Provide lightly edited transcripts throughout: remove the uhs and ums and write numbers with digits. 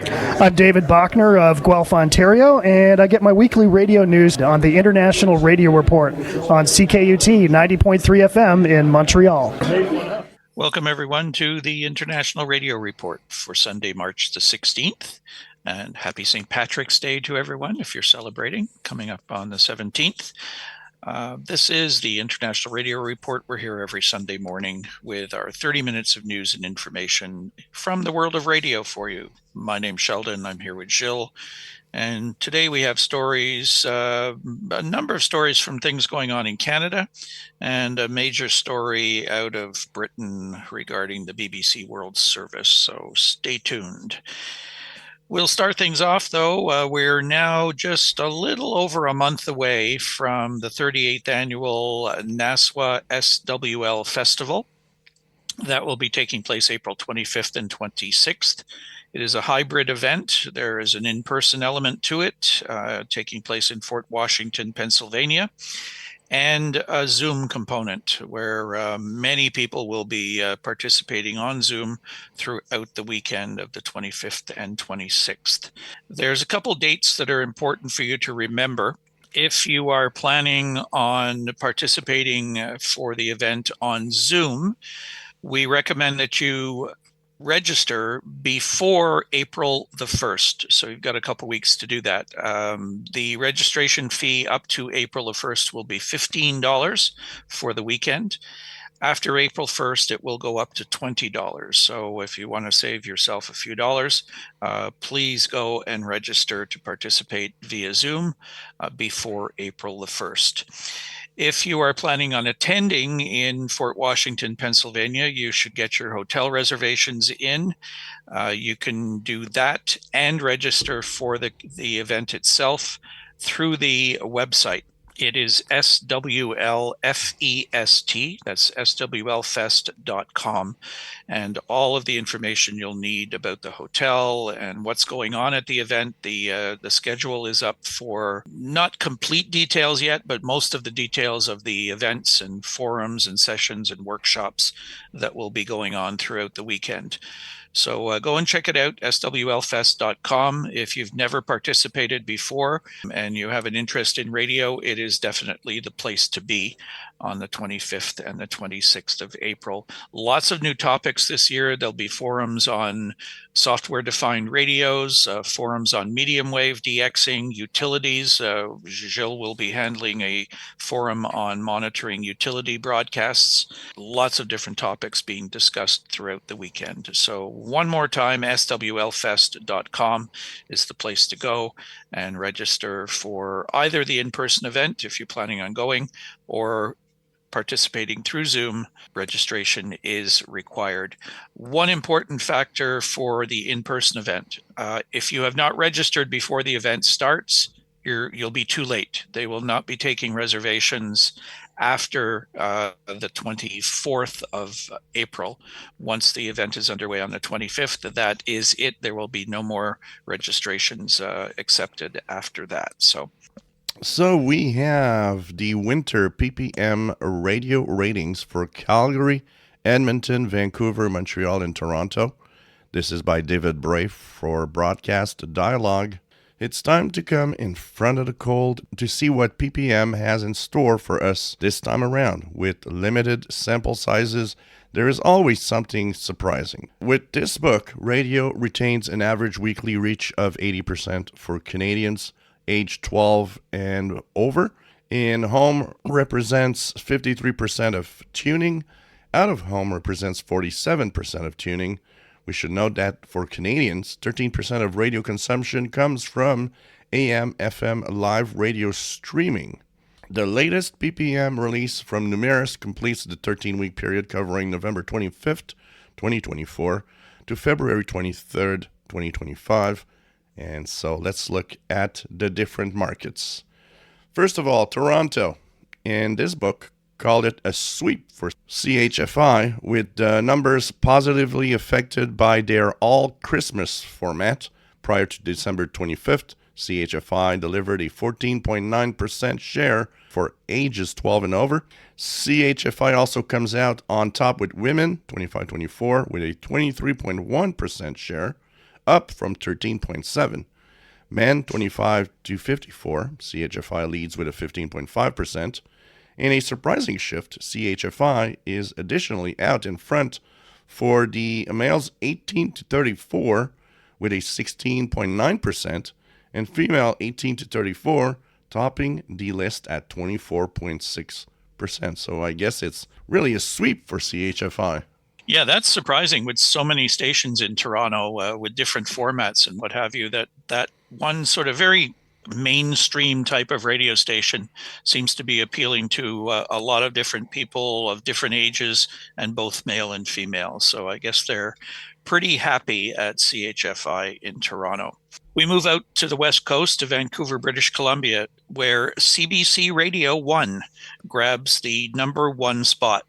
I'm David Bachner of Guelph, Ontario, and I get my weekly radio news on the International Radio Report on CKUT 90.3 FM in Montreal. Welcome, everyone, to the International Radio Report for Sunday, March the 16th. And happy St. Patrick's Day to everyone if you're celebrating, coming up on the 17th. This is the International Radio Report. We're here every Sunday morning with our 30 minutes of news and information from the world of radio for you. My name's Sheldon. I'm here with Jill. And today we have stories, a number of stories from things going on in Canada and a major story out of Britain regarding the BBC World Service. So stay tuned. We'll start things off, though. We're now just a little over a month away from the 38th annual NASWA SWL Festival. That will be taking place April 25th and 26th. It is a hybrid event. There is an in-person element to it, taking place in Fort Washington, Pennsylvania, and a Zoom component where many people will be participating on Zoom throughout the weekend of the 25th and 26th. There's a couple dates that are important for you to remember. If you are planning on participating for the event on Zoom, we recommend that you register before April the 1st. So you've got a couple weeks to do that. The registration fee up to April the 1st will be $15 for the weekend. After April 1st, it will go up to $20. So if you want to save yourself a few dollars, please go and register to participate via Zoom before April the 1st. If you are planning on attending in Fort Washington, Pennsylvania, you should get your hotel reservations in. You can do that and register for the event itself through the website. It is SWLFEST, that's SWLfest.com, and all of the information you'll need about the hotel and what's going on at the event. The schedule is up for not complete details yet, but most of the details of the events and forums and sessions and workshops that will be going on throughout the weekend. So go and check it out, swlfest.com. If you've never participated before and you have an interest in radio, it is definitely the place to be on the 25th and the 26th of April. Lots of new topics this year. There'll be forums on software-defined radios, forums on medium wave DXing, utilities. Jill will be handling a forum on monitoring utility broadcasts. Lots of different topics being discussed throughout the weekend. So one more time, swlfest.com is the place to go and register for either the in-person event, if you're planning on going, or participating through Zoom. Registration is required. One important factor for the in-person event, if you have not registered before the event starts, you'll be too late. They will not be taking reservations after the 24th of April. Once the event is underway on the 25th, that is it. There will be no more registrations accepted after that. So we have the winter PPM radio ratings for Calgary, Edmonton, Vancouver, Montreal, and Toronto. This is by David Bray for Broadcast Dialogue. It's time to come in front of the cold to see what PPM has in store for us this time around. With limited sample sizes, there is always something surprising. With this book, radio retains an average weekly reach of 80% for Canadians age 12 and over. In home represents 53% of tuning. Out of home represents 47% of tuning. We should note that for Canadians, 13% of radio consumption comes from AM, FM live radio streaming. The latest PPM release from Numeris completes the 13-week period covering November 25th, 2024 to February 23rd, 2025. And so let's look at the different markets. First of all, Toronto. In this book, called it a sweep for CHFI, with numbers positively affected by their all-Christmas format. Prior to December 25th, CHFI delivered a 14.9% share for ages 12 and over. CHFI also comes out on top with women, 25-24, with a 23.1% share. up from 13.7. Men 25 to 54, CHFI leads with a 15.5%. In a surprising shift, CHFI is additionally out in front for the males 18 to 34 with a 16.9%, and female 18 to 34 topping the list at 24.6%. So I guess it's really a sweep for CHFI. Yeah, that's surprising with so many stations in Toronto with different formats and what have you, that one sort of very mainstream type of radio station seems to be appealing to a lot of different people of different ages and both male and female. So I guess they're pretty happy at CHFI in Toronto. We move out to the west coast to Vancouver, British Columbia, where CBC Radio 1 grabs the number one spot.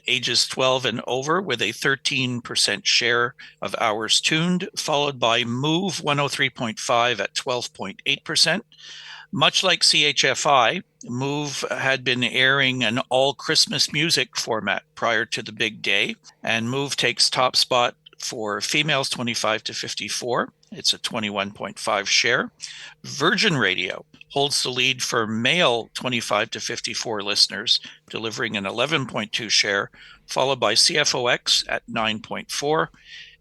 Ages 12 and over with a 13% share of hours tuned, followed by Move 103.5 at 12.8%. Much like CHFI, Move had been airing an all Christmas music format prior to the big day, and Move takes top spot for females 25 to 54. It's a 21.5 share. Virgin Radio holds the lead for male 25 to 54 listeners, delivering an 11.2 share, followed by CFOX at 9.4.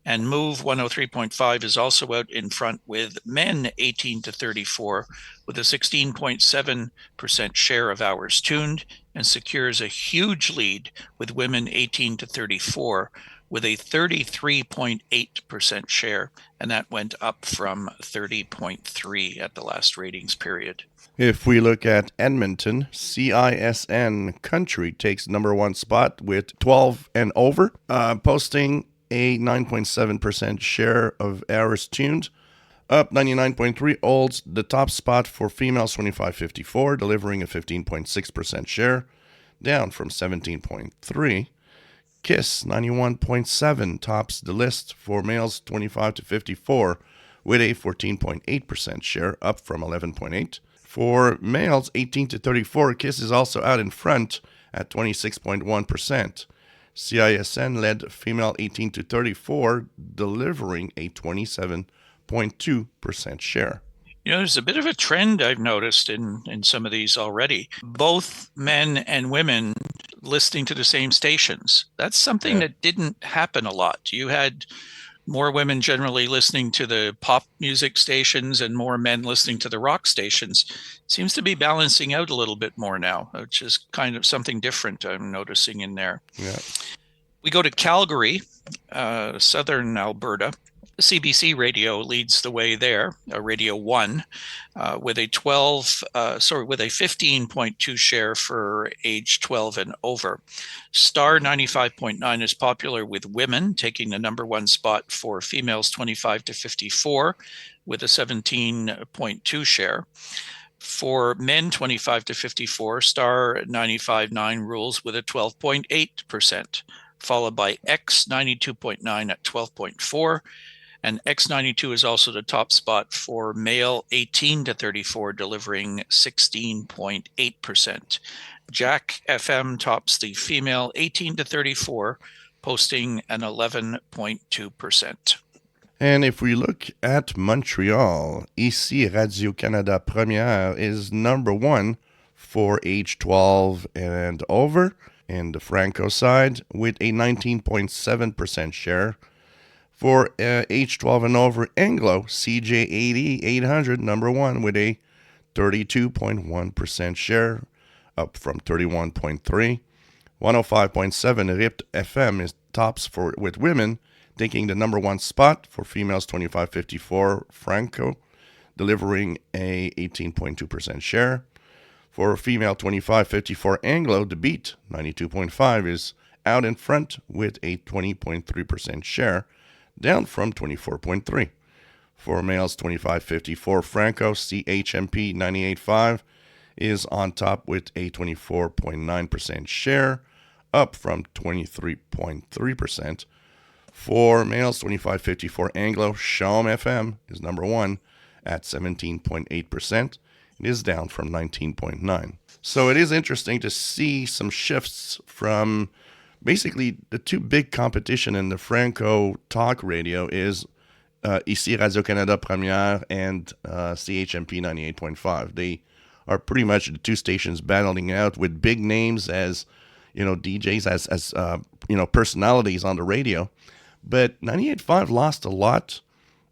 And Move 103.5 is also out in front with men 18 to 34 with a 16.7% share of hours tuned, and secures a huge lead with women 18 to 34 with a 33.8% share, and that went up from 30.3 at the last ratings period. If we look at Edmonton, CISN Country takes number one spot with 12 and over, posting a 9.7% share of hours tuned. Up 99.3 holds the top spot for females 25-54, delivering a 15.6% share, down from 17.3. KISS 91.7 tops the list for males 25 to 54 with a 14.8% share, up from 11.8. For males 18 to 34, KISS is also out in front at 26.1%. CISN led female 18 to 34, delivering a 27.2% share. You know, there's a bit of a trend I've noticed in some of these already. Both men and women listening to the same stations. That's something that didn't happen a lot. You had more women generally listening to the pop music stations and more men listening to the rock stations. Seems to be balancing out a little bit more now, which is kind of something different I'm noticing in there. Yeah. We go to Calgary, southern Alberta. CBC Radio leads the way there, Radio 1, with a 15.2 share for age 12 and over. Star 95.9 is popular with women, taking the number one spot for females 25 to 54 with a 17.2 share. For men 25 to 54, Star 95.9 rules with a 12.8%, followed by X 92.9 at 12.4%. And X92 is also the top spot for male 18 to 34, delivering 16.8%. Jack FM tops the female 18 to 34, posting an 11.2%. And if we look at Montreal, ici Radio-Canada Première is number one for age 12 and over, and the Franco side with a 19.7% share. For age 12 and over, Anglo, CJ80 800, number one with a 32.1% share, up from 31.3. 105.7 RIP FM is tops with women, taking the number one spot for females 25-54, Franco, delivering a 18.2% share. For female 25-54 Anglo, The Beat, 92.5, is out in front with a 20.3% share, down from 24.3. For males 25-54, Franco, CHMP 98.5 is on top with a 24.9% share, up from 23.3%. For males 25-54 Anglo, Chaume FM is number one at 17.8%. It is down from 19.9. So it is interesting to see some shifts from basically the two big competition in the Franco talk radio is ici Radio-Canada Première and CHMP 98.5. They are pretty much the two stations battling out with big names as, DJs, as personalities on the radio. But 98.5 lost a lot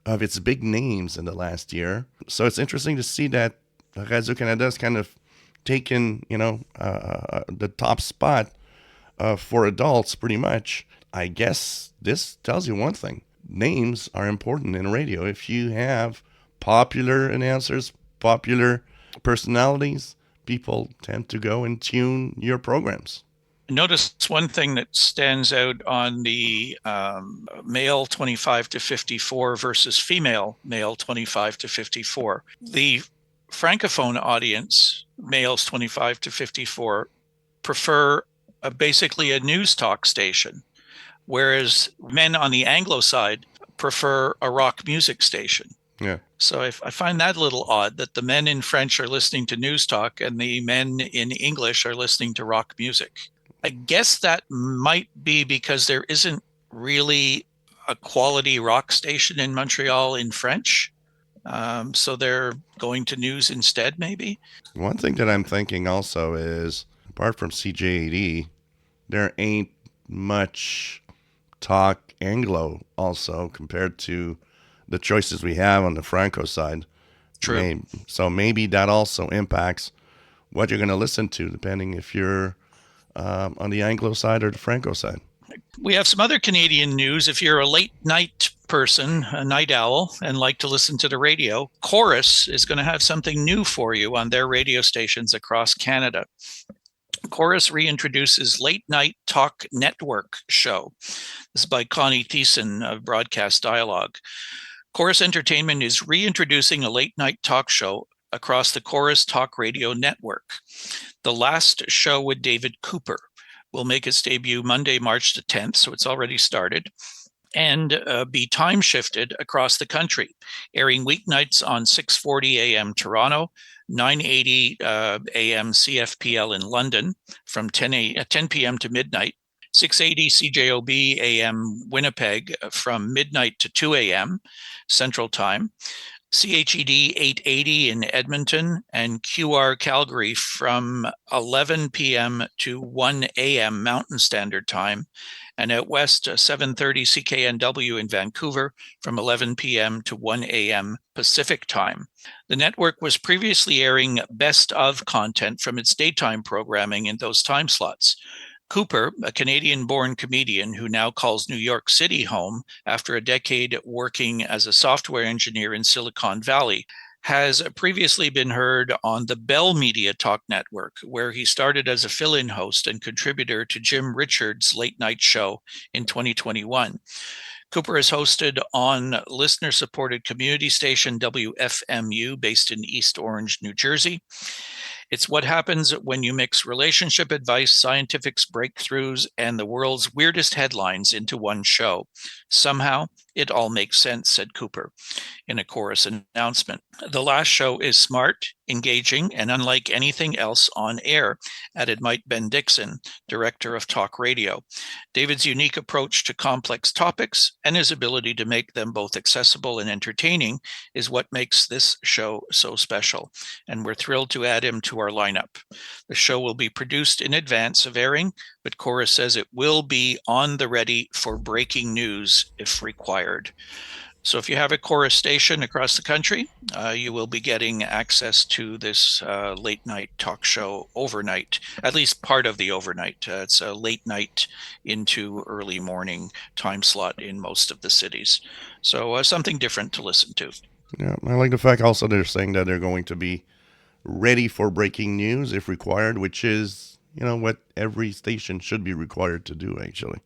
of its big names in the last year. So it's interesting to see that Radio-Canada has kind of taken, the top spot for adults pretty much. I guess this tells you one thing. Names are important in radio. If you have popular announcers, popular personalities, people tend to go and tune your programs. Notice one thing that stands out on the male 25 to 54 versus female male 25 to 54. The Francophone audience, males 25 to 54, prefer basically a news talk station, whereas men on the Anglo side prefer a rock music station. Yeah. So I find that a little odd that the men in French are listening to news talk and the men in English are listening to rock music. I guess that might be because there isn't really a quality rock station in Montreal in French. So they're going to news instead, maybe. One thing that I'm thinking also is, apart from CJAD, there ain't much talk Anglo also compared to the choices we have on the Franco side. True. So maybe that also impacts what you're going to listen to, depending if you're on the Anglo side or the Franco side. We have some other Canadian news. If you're a late night person, a night owl, and like to listen to the radio, Corus is going to have something new for you on their radio stations across Canada. Corus reintroduces Late Night Talk Network show. This is by Connie Thiessen of Broadcast Dialogue. Corus Entertainment is reintroducing a late night talk show across the Corus Talk Radio network. The last show with David Cooper will make its debut Monday, March the 10th, so it's already started, and be time shifted across the country, airing weeknights on 6:40 a.m. Toronto, 9:80 a.m. CFPL in London from 10 p.m. to midnight, 680 CJOB AM Winnipeg from midnight to 2 a.m. Central Time, CHED 880 in Edmonton, and QR Calgary from 11 p.m. to 1 a.m. Mountain Standard Time, and out west 730 CKNW in Vancouver from 11 p.m. to 1 a.m. Pacific Time. The network was previously airing best of content from its daytime programming in those time slots. Cooper, a Canadian-born comedian who now calls New York City home after a decade working as a software engineer in Silicon Valley, has previously been heard on the Bell Media Talk Network, where he started as a fill-in host and contributor to Jim Richards' late night show in 2021. Cooper is hosted on listener-supported community station WFMU based in East Orange, New Jersey. It's what happens when you mix relationship advice, scientific breakthroughs, and the world's weirdest headlines into one show. Somehow, it all makes sense, said Cooper in a Corus announcement. The last show is smart, engaging, and unlike anything else on air, added Mike Ben-Dixon, director of Talk Radio. David's unique approach to complex topics and his ability to make them both accessible and entertaining is what makes this show so special, and we're thrilled to add him to our lineup. The show will be produced in advance of airing, but Corus says it will be on the ready for breaking news if required. So if you have a Corus station across the country, you will be getting access to this late night talk show overnight, at least part of the overnight. It's a late night into early morning time slot in most of the cities. So something different to listen to. Yeah, I like the fact also they're saying that they're going to be ready for breaking news if required, which is, what every station should be required to do, actually.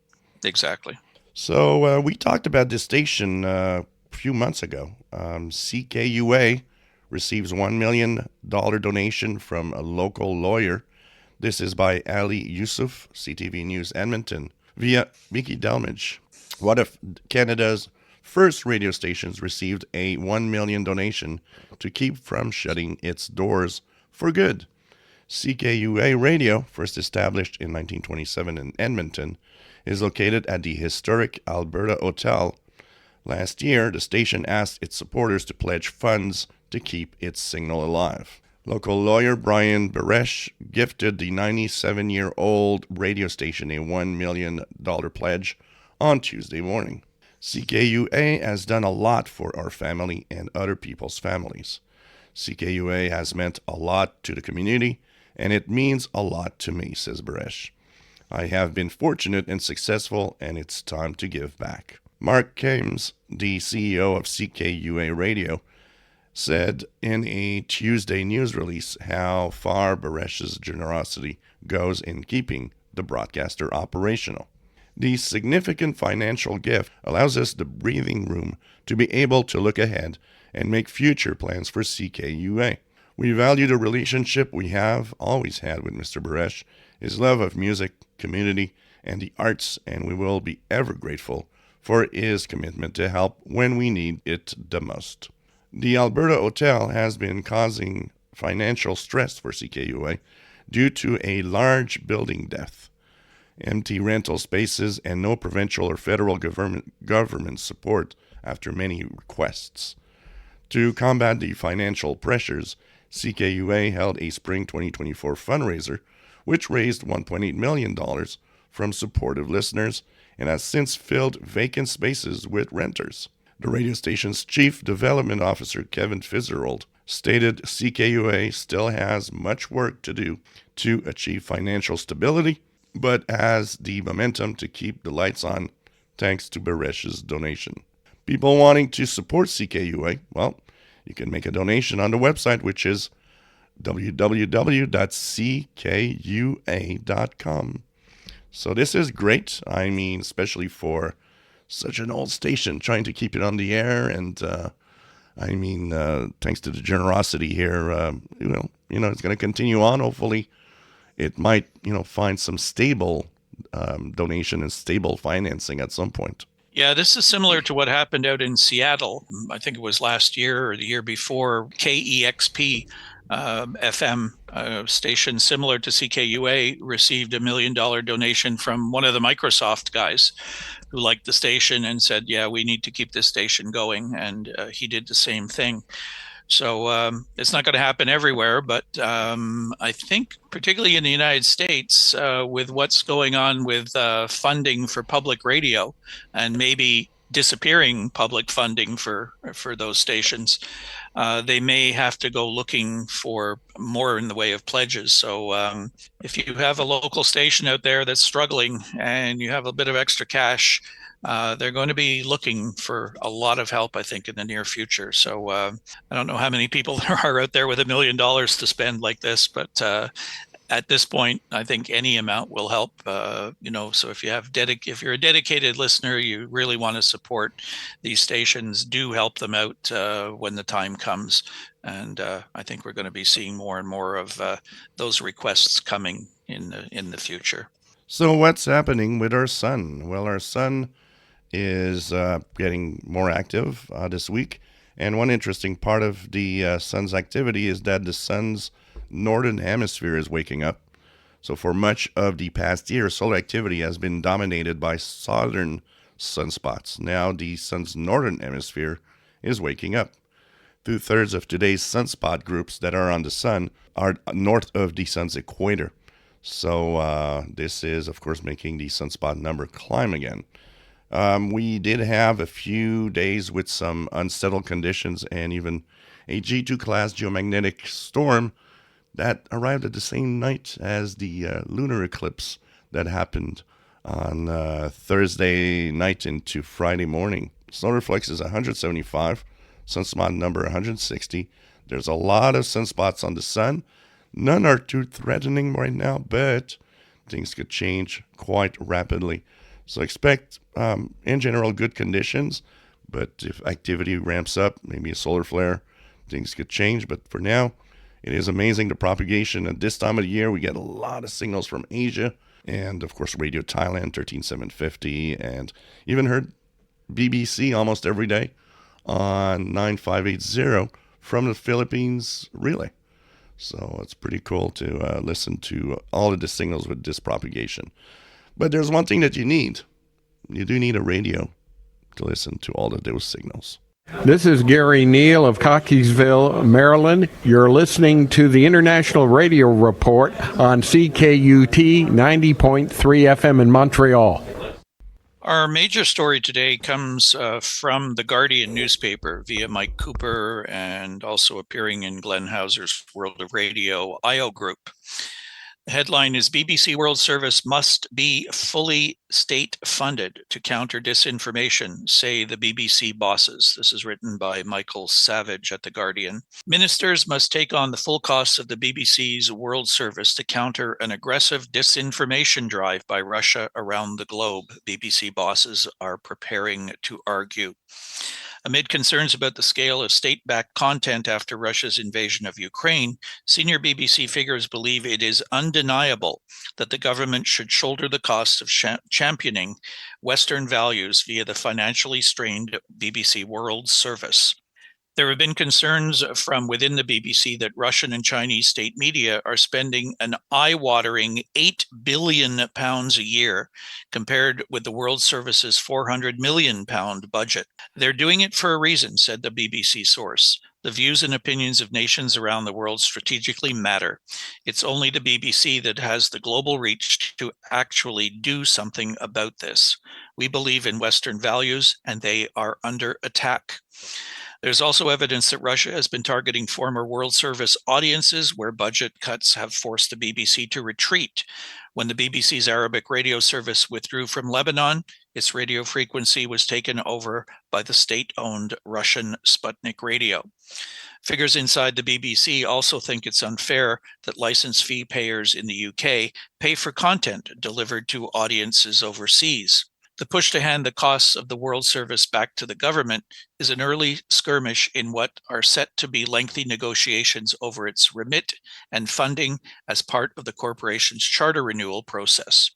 Exactly. So we talked about this station a few months ago. CKUA receives $1 million donation from a local lawyer. This is by Ali Yusuf, CTV News Edmonton, via Mickey Delmage. One of Canada's first radio stations received a $1 million donation to keep from shutting its doors for good. CKUA Radio, first established in 1927 in Edmonton, is located at the historic Alberta Hotel, Last year, the station asked its supporters to pledge funds to keep its signal alive. Local lawyer Brian Baresh gifted the 97-year-old radio station a $1 million pledge on Tuesday morning. CKUA has done a lot for our family and other people's families. CKUA has meant a lot to the community, and it means a lot to me, says Baresh. I have been fortunate and successful, and it's time to give back. Mark Kames, the CEO of CKUA Radio, said in a Tuesday news release how far Baresh's generosity goes in keeping the broadcaster operational. The significant financial gift allows us the breathing room to be able to look ahead and make future plans for CKUA. We value the relationship we have always had with Mr. Baresh, his love of music, community, and the arts, and we will be ever grateful for his commitment to help when we need it the most. The Alberta Hotel has been causing financial stress for CKUA due to a large building debt, empty rental spaces, and no provincial or federal government support after many requests. To combat the financial pressures, CKUA held a spring 2024 fundraiser, which raised $1.8 million from supportive listeners and has since filled vacant spaces with renters. The radio station's Chief Development Officer, Kevin Fitzgerald, stated CKUA still has much work to do to achieve financial stability, but has the momentum to keep the lights on thanks to Baresh's donation. People wanting to support CKUA, well, you can make a donation on the website, which is www.ckua.com. So this is great. I mean, especially for such an old station, trying to keep it on the air. And thanks to the generosity here, it's going to continue on. Hopefully it might, find some stable donation and stable financing at some point. Yeah, this is similar to what happened out in Seattle. I think it was last year or the year before. KEXP FM station similar to CKUA received $1 million donation from one of the Microsoft guys who liked the station and said, yeah, we need to keep this station going. And he did the same thing. So it's not going to happen everywhere, but I think particularly in the United States, with what's going on with funding for public radio and maybe disappearing public funding for those stations, they may have to go looking for more in the way of pledges. So if you have a local station out there that's struggling and you have a bit of extra cash, they're going to be looking for a lot of help, I think, in the near future. So I don't know how many people there are out there with $1 million to spend like this, but at this point, I think any amount will help. So if you have if you're a dedicated listener, you really want to support these stations, do help them out when the time comes. And I think we're going to be seeing more and more of those requests coming in the future. So what's happening with our son? Well, our son is getting more active this week. And one interesting part of the sun's activity is that the sun's northern hemisphere is waking up. So for much of the past year, solar activity has been dominated by southern sunspots. Now the sun's northern hemisphere is waking up. 2/3 of today's sunspot groups that are on the sun are north of the sun's equator. So this is, of course, making the sunspot number climb again. We did have a few days with some unsettled conditions and even a G2 class geomagnetic storm that arrived at the same night as the lunar eclipse that happened on Thursday night into Friday morning. Solar flux is 175, sunspot number 160. There's a lot of sunspots on the sun. None are too threatening right now, but things could change quite rapidly. So expect, in general, good conditions. But if activity ramps up, maybe a solar flare, things could change. But for now, it is amazing the propagation. At this time of the year, we get a lot of signals from Asia. And, of course, Radio Thailand, 13750. And even heard BBC almost every day on 9580 from the Philippines relay. So it's pretty cool to listen to all of the signals with this propagation. But there's one thing that you need. You do need a radio to listen to all of those signals. This is Gary Neal of Cockeysville, Maryland. You're listening to the International Radio Report on CKUT 90.3 FM in Montreal. Our major story today comes from the Guardian newspaper via Mike Cooper and also appearing in Glenn Hauser's World of Radio IO group. The headline is BBC World Service must be fully state funded to counter disinformation, say the BBC bosses. This is written by Michael Savage at The Guardian. Ministers must take on the full costs of the BBC's World Service to counter an aggressive disinformation drive by Russia around the globe, BBC bosses are preparing to argue. Amid concerns about the scale of state-backed content after Russia's invasion of Ukraine, senior BBC figures believe it is undeniable that the government should shoulder the costs of championing Western values via the financially strained BBC World Service. There have been concerns from within the BBC that Russian and Chinese state media are spending an eye-watering £8 billion a year compared with the World Service's £400 million budget. They're doing it for a reason, said the BBC source. The views and opinions of nations around the world strategically matter. It's only the BBC that has the global reach to actually do something about this. We believe in Western values, and they are under attack. There's also evidence that Russia has been targeting former World Service audiences where budget cuts have forced the BBC to retreat. When the BBC's Arabic radio service withdrew from Lebanon, its radio frequency was taken over by the state-owned Russian Sputnik Radio. Figures inside the BBC also think it's unfair that license fee payers in the UK pay for content delivered to audiences overseas. The push to hand the costs of the World Service back to the government is an early skirmish in what are set to be lengthy negotiations over its remit and funding as part of the corporation's charter renewal process.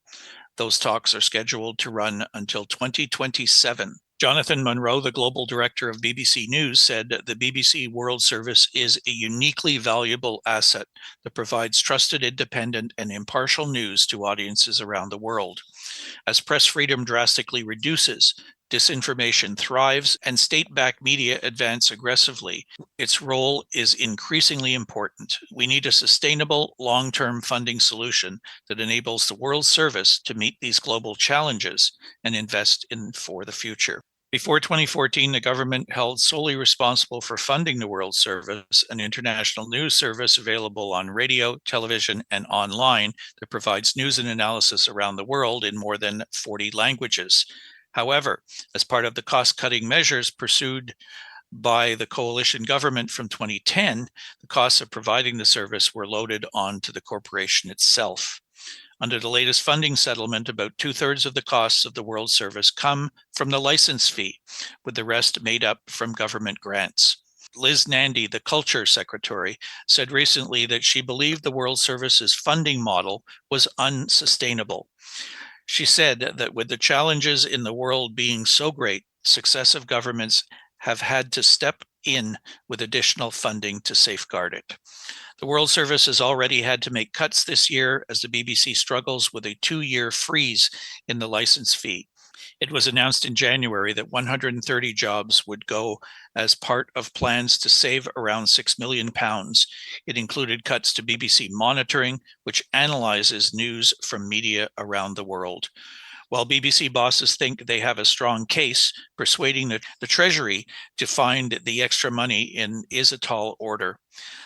Those talks are scheduled to run until 2027. Jonathan Munro, the global director of BBC News, said the BBC World Service is a uniquely valuable asset that provides trusted, independent, and impartial news to audiences around the world. As press freedom drastically reduces, disinformation thrives, and state-backed media advance aggressively, its role is increasingly important. We need a sustainable, long-term funding solution that enables the World Service to meet these global challenges and invest in for the future. Before 2014, the government held solely responsible for funding the World Service, an international news service available on radio, television, and online that provides news and analysis around the world in more than 40 languages. However, as part of the cost-cutting measures pursued by the coalition government from 2010, the costs of providing the service were loaded onto the corporation itself. Under the latest funding settlement, about two-thirds of the costs of the World Service come from the license fee, with the rest made up from government grants. Liz Nandy, the Culture Secretary, said recently that she believed the World Service's funding model was unsustainable. She said that with the challenges in the world being so great, successive governments have had to step in with additional funding to safeguard it. The World Service has already had to make cuts this year as the BBC struggles with a 2-year freeze in the license fee. It was announced in January that 130 jobs would go as part of plans to save around £6 million. It included cuts to BBC Monitoring, which analyzes news from media around the world. While BBC bosses think they have a strong case, persuading the Treasury to find the extra money is a tall order.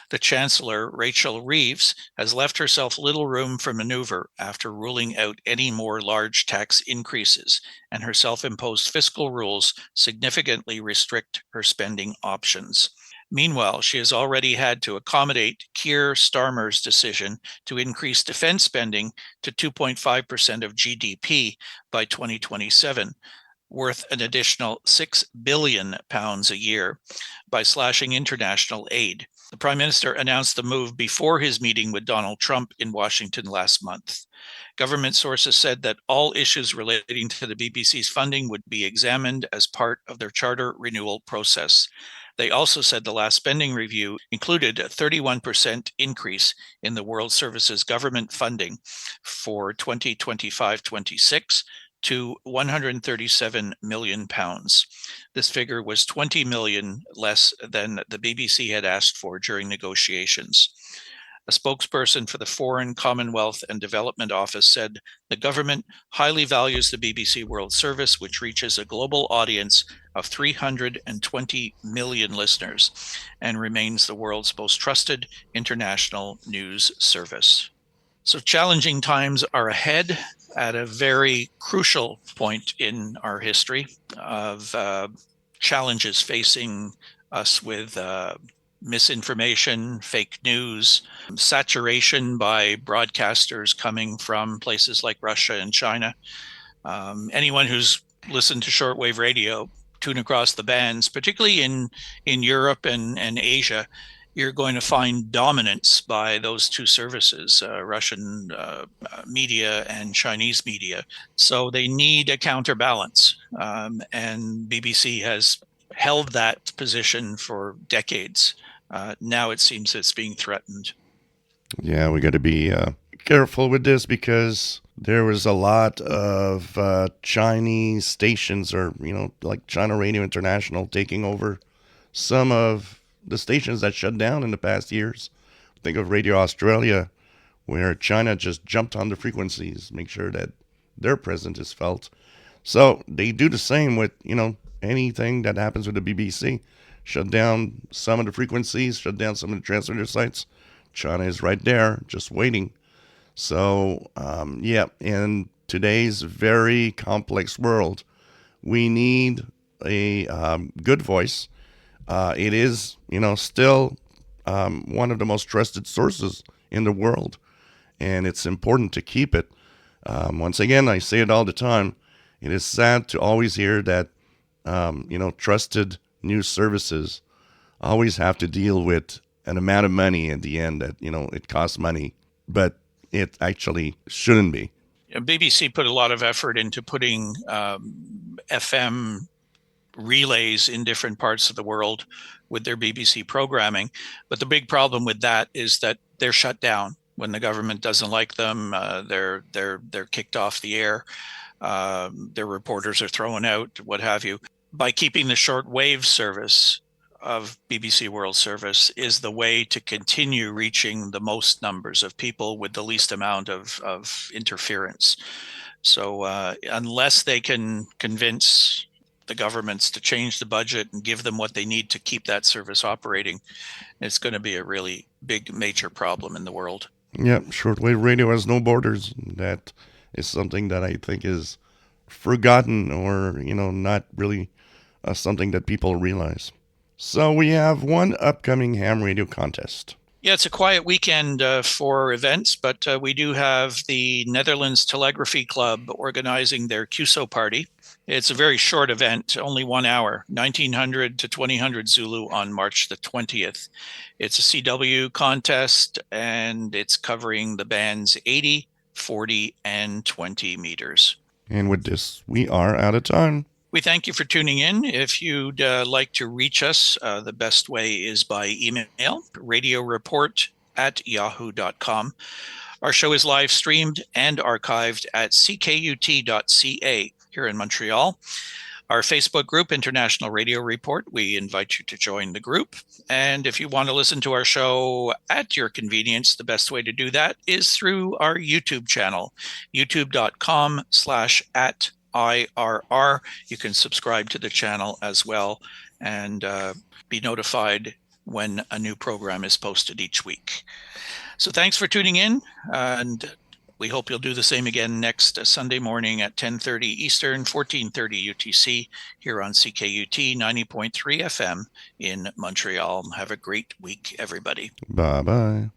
The Chancellor, Rachel Reeves, has left herself little room for maneuver after ruling out any more large tax increases, and her self-imposed fiscal rules significantly restrict her spending options. Meanwhile, she has already had to accommodate Keir Starmer's decision to increase defense spending to 2.5% of GDP by 2027, worth an additional £6 billion a year, by slashing international aid. The Prime Minister announced the move before his meeting with Donald Trump in Washington last month. Government sources said that all issues relating to the BBC's funding would be examined as part of their charter renewal process. They also said the last spending review included a 31% increase in the World Service's government funding for 2025-26 to £137 million. This figure was 20 million less than the BBC had asked for during negotiations. A spokesperson for the Foreign, Commonwealth and Development Office said the government highly values the BBC World Service, which reaches a global audience of 320 million listeners and remains the world's most trusted international news service. So challenging times are ahead at a very crucial point in our history of challenges facing us with misinformation, fake news, saturation by broadcasters coming from places like Russia and China. Anyone who's listened to shortwave radio, tune across the bands, particularly in Europe and Asia, you're going to find dominance by those two services, Russian media and Chinese media. So they need a counterbalance. And BBC has held that position for decades. Now it seems it's being threatened. Yeah, we got to be careful with this because there was a lot of Chinese stations or, like China Radio International taking over some of the stations that shut down in the past years. Think of Radio Australia, where China just jumped on the frequencies, make sure that their presence is felt. So they do the same with, anything that happens with the BBC. Shut down some of the frequencies, shut down some of the transmitter sites. China is right there, just waiting. So, in today's very complex world, we need a good voice. It is, still one of the most trusted sources in the world, and it's important to keep it. Once again, I say it all the time. It is sad to always hear that, trusted news services always have to deal with an amount of money at the end that, it costs money, but it actually shouldn't be. BBC put a lot of effort into putting FM relays in different parts of the world with their BBC programming. But the big problem with that is that they're shut down when the government doesn't like them. They're kicked off the air. Their reporters are thrown out, what have you. By keeping the shortwave service of BBC World Service is the way to continue reaching the most numbers of people with the least amount of interference. So unless they can convince the governments to change the budget and give them what they need to keep that service operating, it's going to be a really big, major problem in the world. Yeah, shortwave radio has no borders. That is something that I think is forgotten or, not really something that people realize. So we have one upcoming ham radio contest. Yeah, it's a quiet weekend for events, but we do have the Netherlands Telegraphy Club organizing their QSO Party. It's a very short event, only 1 hour, 1900 to 2000 Zulu on March the 20th. It's a CW contest, and it's covering the bands 80, 40, and 20 meters. And with this, we are out of time. We thank you for tuning in. If you'd like to reach us, the best way is by email, radioreport@yahoo.com. Our show is live streamed and archived at ckut.ca here in Montreal. Our Facebook group, International Radio Report, we invite you to join the group. And if you want to listen to our show at your convenience, the best way to do that is through our YouTube channel, youtube.com/@IRR. You can subscribe to the channel as well and be notified when a new program is posted each week. So thanks for tuning in, and we hope you'll do the same again next Sunday morning at 10:30 Eastern, 14:30 UTC here on CKUT 90.3 FM in Montreal. Have a great week, everybody. Bye-bye.